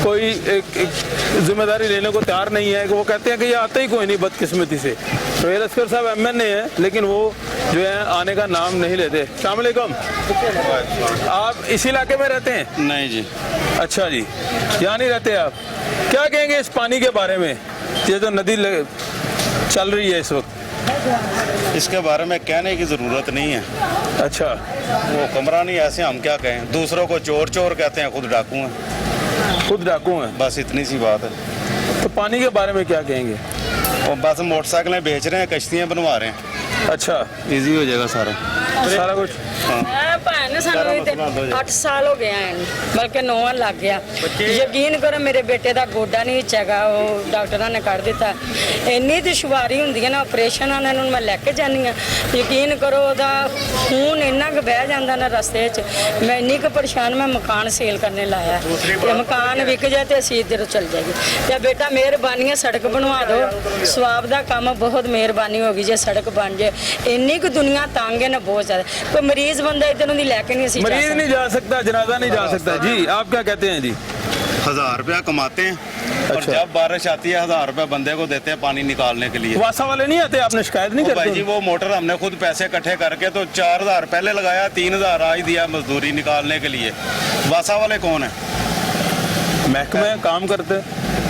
कोई एक जिम्मेदारी लेने को तैयार नहीं है। कि वो कहते हैं कि ये आते ही कोई नहीं बदकिस्मती से। रुहील असगर साहब MNA हैं, लेकिन वो जो है आने का नाम नहीं लेते। अस्सलाम वालेकुम, आप इसी इलाके में रहते हैं? नहीं जी। अच्छा जी, यहाँ नहीं रहते आप। क्या कहेंगे इस पानी के बारे में? ये तो नदी चल रही है इस वक्त, इसके बारे में कहने की ज़रूरत नहीं है। अच्छा, वो हुक्मरान ही ऐसे, हम क्या कहें। दूसरों को चोर चोर कहते हैं, खुद डाकू हैं। खुद डाकू हैं, बस इतनी सी बात है। तो पानी के बारे में क्या कहेंगे? वो बस मोटरसाइकिलें बेच रहे हैं, कश्तियाँ बनवा रहे हैं। अच्छा, इजी हो जाएगा सारा कुछ। भैन सानू 8 साल हो गए हैं, बल्कि 9 लग गया। यकीन करो मेरे बेटे का गोडा नहीं हिचेगा, वो डॉक्टर ने कट दिता। इन्नी दुश्वारी होंगी है ना, ऑपरेशन उन्होंने मैं लैके जानी हाँ। यकीन करो वह खून इन्ना क बह जाता ना रस्ते च, मैं इन्नी क परेशान। मैं मकान सेल करने लाया, तो मकान विक जाए तो असी इधर चल जाएगी। या बेटा मेहरबानी है सड़क बनवा दो, स्वाब का काम बहुत मेहरबानी होगी जे सड़क बन जाए। इन्नी क दुनिया तंग है ना, बहुत ज़्यादा। कोई मरीज बंदा इधर लैके नहीं, मरीज नहीं जा सकता, जनाजा नहीं जा सकता। जी आप क्या कहते हैं जी? 1000 रुपया कमाते हैं। अच्छा। और जब बारिश आती है 1000 रुपया बंदे को देते हैं पानी निकालने के लिए। वासा वाले नहीं आते? आपने शिकायत नहीं करते? भाई जी वो मोटर हमने खुद पैसे इकट्ठे करके तो 4000 पहले लगाया, 3000 आज दिया मजदूरी निकालने के लिए। वासा वाले कौन है? महकमे काम करते,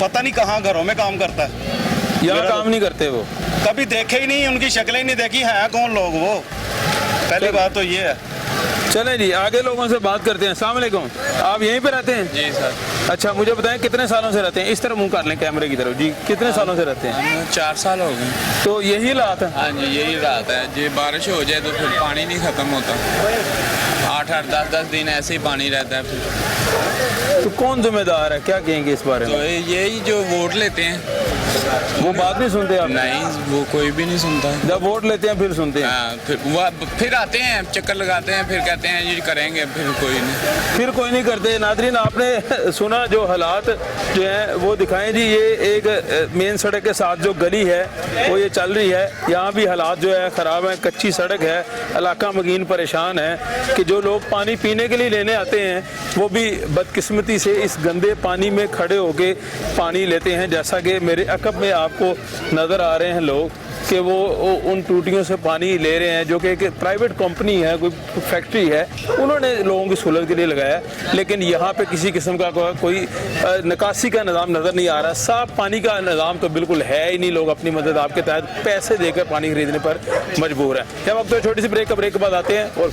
पता नहीं कहाँ घरों में काम करता है। यहाँ काम नहीं करते वो, कभी देखे ही नहीं, उनकी शक्लें ही नहीं देखी, है कौन लोग वो। पहली बात तो ये है। चलें जी आगे लोगों से बात करते हैं। अस्सलाम वालेकुम, आप यहीं पे रहते हैं? जी सर। अच्छा, मुझे बताएं कितने सालों से रहते हैं? इस तरफ मुंह कर लें कैमरे की तरफ। जी कितने सालों से रहते हैं? 4 साल हो गए। तो यही हालात है? हाँ जी यही रात है जी। बारिश हो जाए तो फिर पानी नहीं ख़त्म होता, 8-8 10-10 दिन ऐसे ही पानी रहता है फिर। तो कौन जिम्मेदार है, क्या कहेंगे इस बारे में? तो यही जो वोट लेते हैं वो बात नहीं सुनते आप? नहीं, वो कोई भी नहीं सुनता। जब वोट लेते हैं फिर सुनते हैं? हाँ, फिर आते हैं, चक्कर लगाते हैं, फिर कहते हैं ये करेंगे, फिर कोई नहीं। फिर कोई नहीं करते। नादरीन आपने सुना जो हालात जो हैं वो दिखाएं जी। ये एक मेन सड़क के साथ जो गली है वो ये चल रही है, यहाँ भी हालात जो है ख़राब हैं। कच्ची सड़क है, इलाका मकीन परेशान है कि जो लोग पानी पीने के लिए लेने आते हैं वो भी बदकिस्मती से इस गंदे पानी में खड़े होके पानी लेते हैं। जैसा कि मेरे अकब में आपको नज़र आ रहे हैं लोग कि वो उन टूटियों से पानी ले रहे हैं, जो कि एक प्राइवेट कंपनी है, कोई फैक्ट्री है, उन्होंने लोगों की सहूलत के लिए लगाया। लेकिन यहाँ पे किसी किस्म का कोई निकासी का निज़ाम नज़र नहीं आ रहा। साफ पानी का निज़ाम तो बिल्कुल है ही नहीं। लोग अपनी मदद आपके तहत पैसे देकर पानी खरीदने पर मजबूर हैं। जब अब तो छोटी सी ब्रेक के बाद आते हैं और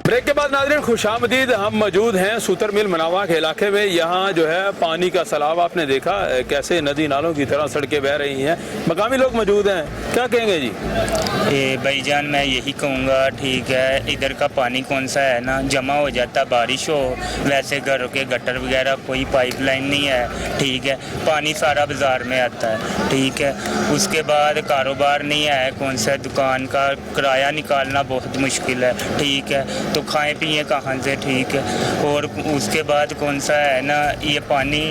ब्रेक के बाद नाज़रीन खुशामदीद। हम मौजूद हैं सूतर मिल मनावा के इलाके में। यहाँ जो है पानी का सैलाब आपने देखा कैसे नदी नालों की तरह सड़कें बह रही हैं। मकामी लोग मौजूद हैं, क्या कहेंगे जी? भाईजान मैं यही कहूँगा, ठीक है, इधर का पानी कौन सा है ना, जमा हो जाता बारिश हो, वैसे घरों के गटर वगैरह कोई पाइपलाइन नहीं है, ठीक है, पानी सारा बाज़ार में आता है, ठीक है। उसके बाद कारोबार नहीं है, कौन सा दुकान का किराया निकालना बहुत मुश्किल है, ठीक है, तो खाएं पिए कहाँ से, ठीक है। और उसके बाद कौन सा है ना, ये पानी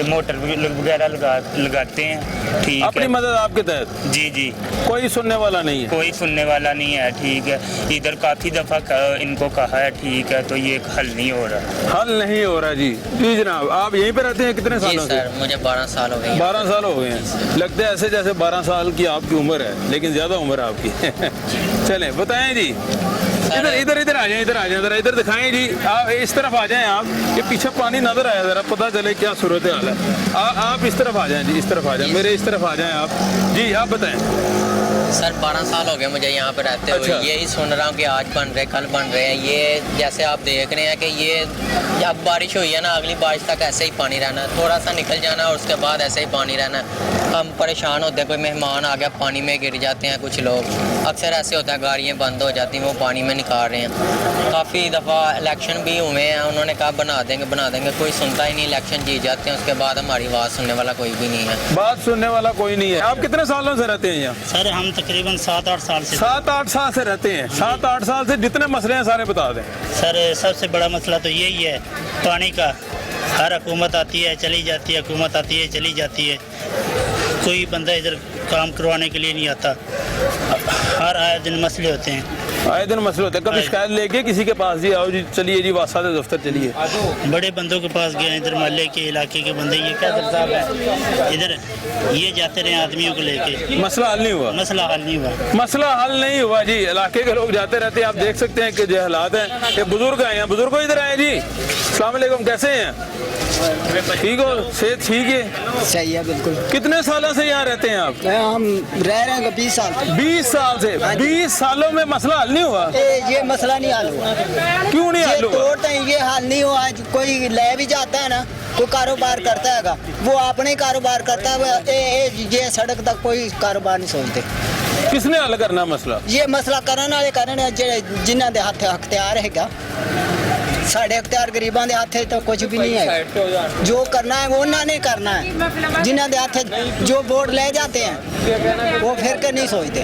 मोटर वगैरह लगाते हैं, ठीक है, अपनी मदद आपके तहत। जी जी, कोई सुनने वाला नहीं है, कोई सुनने वाला नहीं है, ठीक है। इधर काफ़ी दफ़ा इनको कहा है, ठीक है, तो ये हल नहीं हो रहा। हल नहीं हो रहा जी। जी जनाब, आप यहीं पे रहते हैं कितने सालों से? सर मुझे 12 साल हो गए। 12 साल हो गए हैं। लगता है ऐसे जैसे 12 साल की आपकी उम्र है, लेकिन ज़्यादा उम्र है आपकी। चलें बताएं जी। इधर इधर इधर आ जाएं, इधर आ जाएं, इधर दिखाएं जी। आप इस तरफ आ जाएं, आप ये पीछे पानी नजर आया, ज़रा पता चले क्या सूरत हाल है। आप इस तरफ आ जाएं जी, इस तरफ आ जाएं, मेरे इस तरफ आ जाएं आप जी। आप बताएं। सर 12 साल हो गए मुझे यहाँ पे रहते हुए। यही सुन रहा हूँ कि आज बन रहे, कल बन रहे हैं। ये जैसे आप देख रहे हैं कि ये अब बारिश हुई है ना, अगली बारिश तक ऐसे ही पानी रहना, थोड़ा सा निकल जाना और उसके बाद ऐसे ही पानी रहना। हम परेशान होते हैं, कोई मेहमान आ गया पानी में गिर जाते हैं कुछ लोग, अक्सर ऐसे होता है, गाड़ियाँ बंद हो जाती हैं, वो पानी में निकाल रहे हैं। काफ़ी दफ़ा इलेक्शन भी हुए हैं, उन्होंने कहा बना देंगे, कोई सुनता ही नहीं। इलेक्शन जीत जाते हैं, उसके बाद हमारी आवाज़ सुनने वाला कोई भी नहीं है। बात सुनने वाला कोई नहीं है। आप कितने सालों से रहते हैं यहाँ? सर हम तकरीबन 7-8 साल से। 7-8 साल से रहते हैं। 7-8 साल से जितने मसले हैं सारे बता दें। सर सबसे बड़ा मसला तो यही है पानी का। हर हुकूमत आती है चली जाती है, हुकूमत आती है चली जाती है, कोई बंदा इधर काम करवाने के लिए नहीं आता। हर आए दिन मसले होते हैं, आए दिन मसले होते हैं। कभी शिकायत लेके किसी के पास जी आओ जी, चलिए जी वासाद दफ्तर चलिए, बड़े बंदों के पास गए, इधर मोहल्ले के इलाके के बंदे, ये क्या साहब है इधर, ये जाते रहे आदमियों को लेके, मसला हल नहीं हुआ, मसला हल नहीं हुआ, मसला हल नहीं हुआ जी। इलाके के लोग जाते रहते हैं, आप देख सकते हैं कि जो हालात हैं। ये बुजुर्ग आए हैं, बुजुर्गों इधर आए जी, अस्सलाम वालेकुम, कैसे हैं? ठीक हो, सेहत ठीक है? सही है बिल्कुल। कितने सालों से यहाँ रहते हैं आप? हम रह रहे हैं 20 साल। 20 साल से? 20 सालों में मसला हल नहीं हुआ? ये मसला नहीं हल हुआ। क्यों नहीं हल हुआ? तोड़ते हैं, ये हल नहीं हुआ। कोई ले भी जाता है ना, कोई कारोबार करता है, वो अपने कारोबार करता है, ये सड़क तक कोई कारोबार नहीं सोचते। किसने हल करना मसला? ये मसला करने वाले करने जिन्हों के हाथ अख्तियार हैगा, साढ़े अख्तियार गरीबों के हाथ तो कुछ भी नहीं है। जो करना है वो उन्होंने करना है। जिन्हों के हाथ जो वोट ले जाते हैं वो फिर के नहीं सोचते।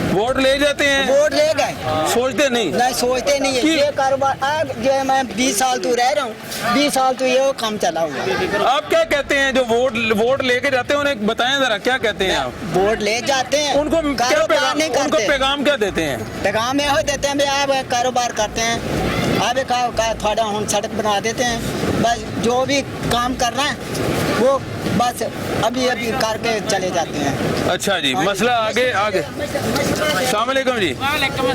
वोट ले जाते हैं, वोट ले गए, सोचते नहीं, नहीं सोचते नहीं है। ये कारोबार जो मैं 20 साल तो रह रहा हूँ, 20 साल तो ये काम चला हुआ। आप क्या कहते हैं जो वोट लेके जाते हैं, उन्हें बताएं जरा, क्या कहते हैं आप? वोट ले जाते हैं, उनको क्या पैगाम, उनको पैगाम क्या देते हैं? पैगाम यह देते हैं आप कारोबार करते हैं, आप थोड़ा हम सड़क बना देते हैं, बस जो भी काम करना है वो बस अभी अभी करके चले जाते हैं। अच्छा जी, मसला आगे आगे। अस्सलाम वालेकुम जी।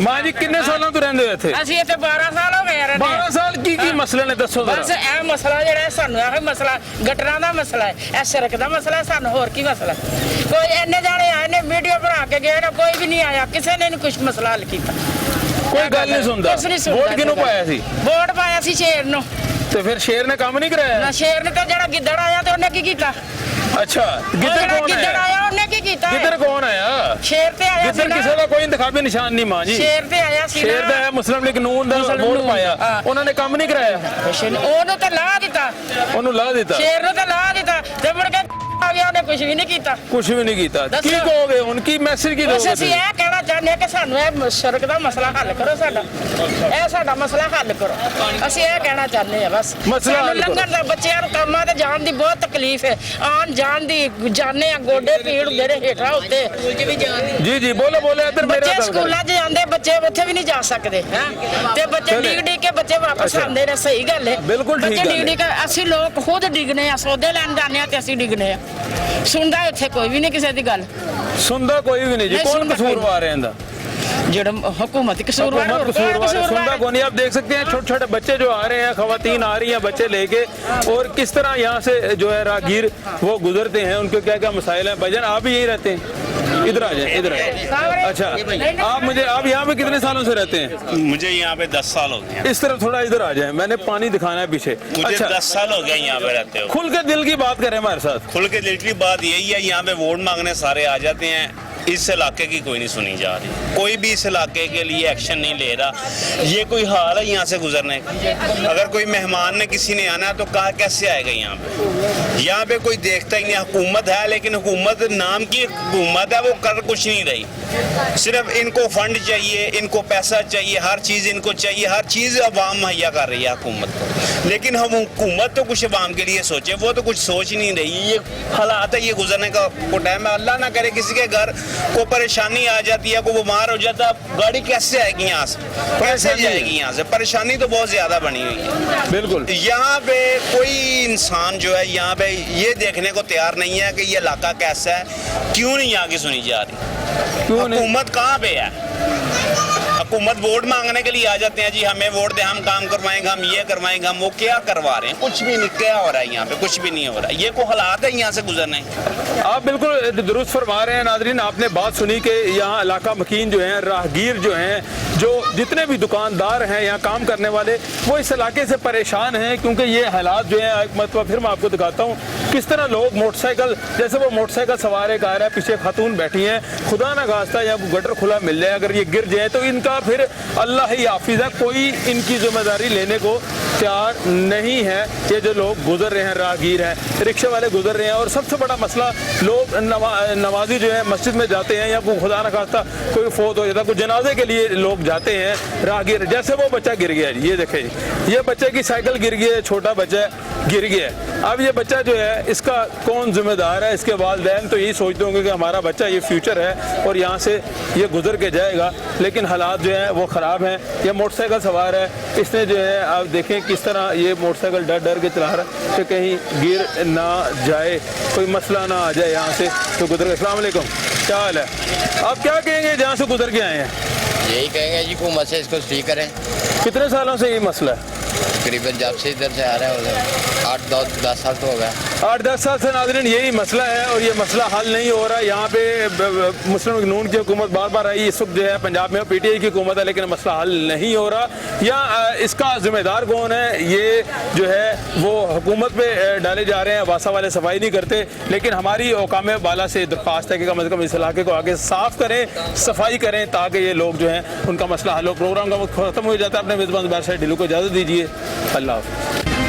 मां जी कितने सालों तो रहंदे हो इत्थे? ਅਸੀਂ ਇੱਥੇ 12 ਸਾਲ ਹੋ ਗਏ ਆ ਰਹਿੰਦੇ। 12 ਸਾਲ ਕੀ ਮਸਲੇ ਨੇ ਦੱਸੋ ਜ਼ਰਾ। ਬਸ ਇਹ ਮਸਲਾ ਜਿਹੜਾ ਸਾਨੂੰ ਇਹ ਮਸਲਾ ਗਟਰਾਂ ਦਾ ਮਸਲਾ ਹੈ, ਇਹ ਸੜਕ ਦਾ ਮਸਲਾ ਹੈ, ਸਾਨੂੰ ਹੋਰ ਕੀ ਮਸਲਾ? ਕੋਈ ਇੰਨੇ ਜਾਣੇ ਆਏ ਨੇ ਵੀਡੀਓ ਬਣਾ ਕੇ ਗਏ ਨੇ, ਕੋਈ ਵੀ ਨਹੀਂ ਆਇਆ, ਕਿਸੇ ਨੇ ਨਹੀਂ ਕੁਝ ਮਸਲਾ ਹੱਲ ਕੀਤਾ। ਕੋਈ ਗੱਲ ਨਹੀਂ ਸੁਣਦਾ। ਵੋਟ ਕਿਹਨੂੰ ਪਾਇਆ ਸੀ? ਵੋਟ ਪਾਇਆ ਸੀ ਸ਼ੇਰ ਨੂੰ। ਤੇ ਫਿਰ ਸ਼ੇਰ ਨੇ ਕੰਮ ਨਹੀਂ ਕਰਾਇਆ? ਨਾ ਸ਼ੇਰ ਨੇ ਤਾਂ ਜਿਹੜਾ ਗਿੱਦੜ ਆਇਆ ਤੇ ਉਹਨੇ ਕੀ ਕੀਤਾ? अच्छा, गिद्दड़ कौन गिद्दड़ आया, ਉਹਨੇ ਕੀ ਕੀਤਾ? गिद्दड़ कौन आया? शेर ते आया गिद्दड़ ਕਿਸੇ ਦਾ ਕੋਈ ਇੰਤਖਾਬੀ ਨਿਸ਼ਾਨ ਨਹੀਂ ਮਾਂ ਜੀ। शेर ਤੇ ਆਇਆ ਸੀ। शेर ਦਾ ਹੈ ਮੁਸਲਿਮ ਲੀਗ ਨੂਨ ਦਾ ਵੋਟ ਪਾਇਆ, ਉਹਨਾਂ ਨੇ ਕੰਮ ਨਹੀਂ ਕਰਾਇਆ। ਉਹਨੂੰ ਤਾਂ ਲਾ ਦਿੱਤਾ, ਉਹਨੂੰ ਲਾ ਦਿੱਤਾ, शेर ਨੂੰ ਤਾਂ ਲਾ ਦਿੱਤਾ ਤੇ ਮੁੜ ਕੇ ਆ ਗਿਆ, ਉਹਨੇ ਕੁਝ ਵੀ ਨਹੀਂ ਕੀਤਾ। ਕੁਝ ਵੀ ਨਹੀਂ ਕੀਤਾ। ਕੀ ਕਹੋਗੇ ਹੁਣ, ਕੀ ਮੈਸੇਜ ਕੀ ਦੋਗੇ? ਅਸੀਂ ਇਹ ਕਹਿਣਾ ਚਾਹੁੰਦੇ ਹਾਂ ਕਿ ਸਾਨੂੰ ਇਹ ਸੜਕ ਦਾ ਮਸਲਾ ਹੱਲ ਕਰੋ, ਸਾਡਾ ਇਹ ਸਾਡਾ ਮਸਲਾ ਹੱਲ ਕਰੋ। ਅਸੀਂ ਇਹ ਕਹਿਣਾ ਚਾਹੁੰਦੇ ਹਾਂ ਬਸ। ਸਾਨੂੰ ਲੰਘਣ ਦਾ, ਬੱਚਿਆਂ ਨੂੰ ਕੰਮਾਂ ਤੇ ਜਾਣ ਦੀ ਬਹੁਤ ਤਕਲੀਫ ਹੈ, ਆਉਣ ਜਾਣ ਦੀ, ਜਾਣੇ ਆ ਗੋਡੇ ਪੀੜ ਹੁੰਦੇ ਨੇ ਹੇਠਾਂ ਉੱਤੇ। ਜੀ ਜੀ ਬੋਲੋ ਬੋਲੋ ਇੱਧਰ ਮੇਰਾ। ਬੱਚੇ ਸਕੂਲਾਂ 'ਚ ਜਾਂਦੇ, ਬੱਚੇ ਉੱਥੇ ਵੀ ਨਹੀਂ ਜਾ ਸਕਦੇ ਹੈ, ਤੇ ਬੱਚੇ ਡਿੱਗ ਕੇ ਬੱਚੇ ਵਾਪਸ ਆਉਂਦੇ ਨੇ। ਸਹੀ ਗੱਲ ਹੈ, ਬਿਲਕੁਲ ਠੀਕ ਬੱਚੇ ਡਿੱਗ ਕੇ ਅਸੀਂ ਲੋਕ ਖੁਦ ਡਿੱਗਨੇ ਆ, ਸੌਦੇ ਲੈਣ ਜਾਂਦੇ ਆ ਤੇ ਅਸੀਂ ਡਿੱਗਨੇ ਆ। ਸੁਣਦਾ ਇੱਥੇ ਕੋਈ ਵੀ ਨਹੀਂ ਕਿਸੇ ਦੀ ਗੱਲ, ਸੁਣਦਾ ਕੋਈ ਵੀ ਨਹੀਂ ਜੀ। ਕੌਣ ਕਸੂਰਵਾਰ ਹੈ ਇਹਦਾ? ਜਿਹੜਾ हुकूमत कसूरवार सुनता कौन है? आप देख सकते हैं छोटे छोटे बच्चे जो आ रहे हैं, खवातीन आ रही हैं बच्चे लेके, और किस तरह यहाँ से जो है राहगीर वो गुजरते हैं, उनके क्या क्या मसाइल हैं। भाईजान आप भी यहीं रहते हैं? इधर आ जाए, इधर आ जाए। अच्छा, आप यहाँ पे कितने सालों से रहते हैं? मुझे यहाँ पे 10 साल हो गए। इस तरफ थोड़ा इधर आ जाए, मैंने पानी दिखाना है पीछे। मुझे 10 साल हो गए यहाँ पे रहते हो। खुल के दिल की बात करें हमारे साथ। खुल के दिल की बात यही है, यहाँ पे वोट मांगने सारे आ जाते हैं, इस इलाके की कोई नहीं सुनी जा रही, कोई भी इस इलाके के लिए एक्शन नहीं ले रहा। ये कोई हाल है यहाँ से गुजरने का? अगर कोई मेहमान ने किसी ने आना तो कहाँ कैसे आएगा यहाँ पे? यहाँ पे कोई देखता ही नहीं। हुकूमत है लेकिन हुकूमत नाम की हुकूमत है, वो कर कुछ नहीं रही। सिर्फ इनको फंड चाहिए, इनको पैसा चाहिए, हर चीज़ इनको चाहिए, हर चीज़ अवाम मुहैया कर रही है हुकूमत को। लेकिन हम हुकूमत तो कुछ अवाम के लिए सोचे, वो तो कुछ सोच ही नहीं रही। ये हालात है, ये गुजरने का टाइम है। अल्लाह ना करे किसी के घर को परेशानी आ जाती है, को बीमार हो जाता है, गाड़ी कैसे आएगी यहाँ से, कैसे जाएगी यहाँ से? परेशानी तो बहुत ज्यादा बनी हुई है। बिल्कुल। यहाँ पे कोई इंसान जो है यहाँ पे ये देखने को तैयार नहीं है कि ये इलाका कैसा है, क्यों नहीं यहाँ की सुनी जा रही? हुकूमत कहाँ पे है? हुकूमत वोट मांगने के लिए आ जाते हैं, जी हमें वोट दे, हम काम करवाएंगे, हम ये करवाएंगे, हम वो। क्या करवा रहे हैं? कुछ भी नहीं। क्या हो रहा है यहाँ पे? कुछ भी नहीं हो रहा है। ये कोई हालात है यहाँ से गुजरने? आप बिल्कुल दुरुस्त फरमा रहे हैं नाज़रीन। आपने बात सुनी कि यहाँ इलाका मकीन जो हैं, राहगीर जो हैं, जो जितने भी दुकानदार हैं यहाँ काम करने वाले, वो इस इलाके से परेशान हैं, क्योंकि ये हालात जो हैं, एक मतलब फिर मैं आपको दिखाता हूँ किस तरह लोग मोटरसाइकिल, जैसे वो मोटरसाइकिल सवार एक आ रहा है, पीछे खातून बैठी हैं, खुदा ना खास्ता या गटर खुला मिल जाए, अगर ये गिर जाए तो इनका फिर अल्लाह ही हाफिज़ है, कोई इनकी जिम्मेदारी लेने को तैयार नहीं है। ये जो लोग गुजर रहे हैं, राहगीर हैं, रिक्शे वाले गुजर रहे हैं, और सबसे बड़ा मसला लोग नमाजी जो है मस्जिद में जाते हैं, या कोई खुदा न खास्ता कोई फोत हो जाता है, कोई जनाजे के लिए लोग जाते हैं, राहगीर, जैसे वो बच्चा गिर गया, ये देखें, ये बच्चे की साइकिल गिर गई है, छोटा बच्चा गिर गया है। अब ये बच्चा जो है, इसका कौन जिम्मेदार है? इसके वालिदैन तो यही सोचते होंगे कि हमारा बच्चा ये फ्यूचर है और यहाँ से ये गुजर के जाएगा, लेकिन हालात जो है वो ख़राब हैं। ये मोटरसाइकिल सवार है, इसने जो है आप देखें किस तरह ये मोटरसाइकिल डर डर के चला रहा है कि कहीं गिर ना जाए, कोई मसला ना आ जाए यहाँ से तो गुजर के। अस्सलाम वालेकुम, क्या हाल है? आप क्या कहेंगे जहाँ से गुजर के आए हैं? यही कहेंगे जी, हुकूमत से इसको ठीक करें। कितने सालों से ये मसला है? तकरीबन जब से इधर से आ रहा है उधर 8-10 साल तो हो गया। 8-10 साल से नाज़रीन यही मसला है, और ये मसला हल नहीं हो रहा। यहाँ पे मुस्लिम लीग नून की हुकूमत बार बार आई, इस वक्त जो है पंजाब में PTI की हुकूमत है, लेकिन मसला हल नहीं हो रहा। या इसका जिम्मेदार कौन है? ये जो है वो हुकूमत पे डाले जा रहे हैं, वासा वाले सफाई नहीं करते। लेकिन हमारी औकाम बाला से दरख्वास्त है कि कम से कम इस इलाके को आगे साफ़ करें, सफाई करें, ताकि ये लोग जो हैं उनका मसला हल हो। प्रोग्राम का वक्त खत्म हो जाता है। अपने मेज़बान ज़ुबैर साजिद ढिल्लू को इजाज़त दीजिए। अल्लाह हाफ़िज़।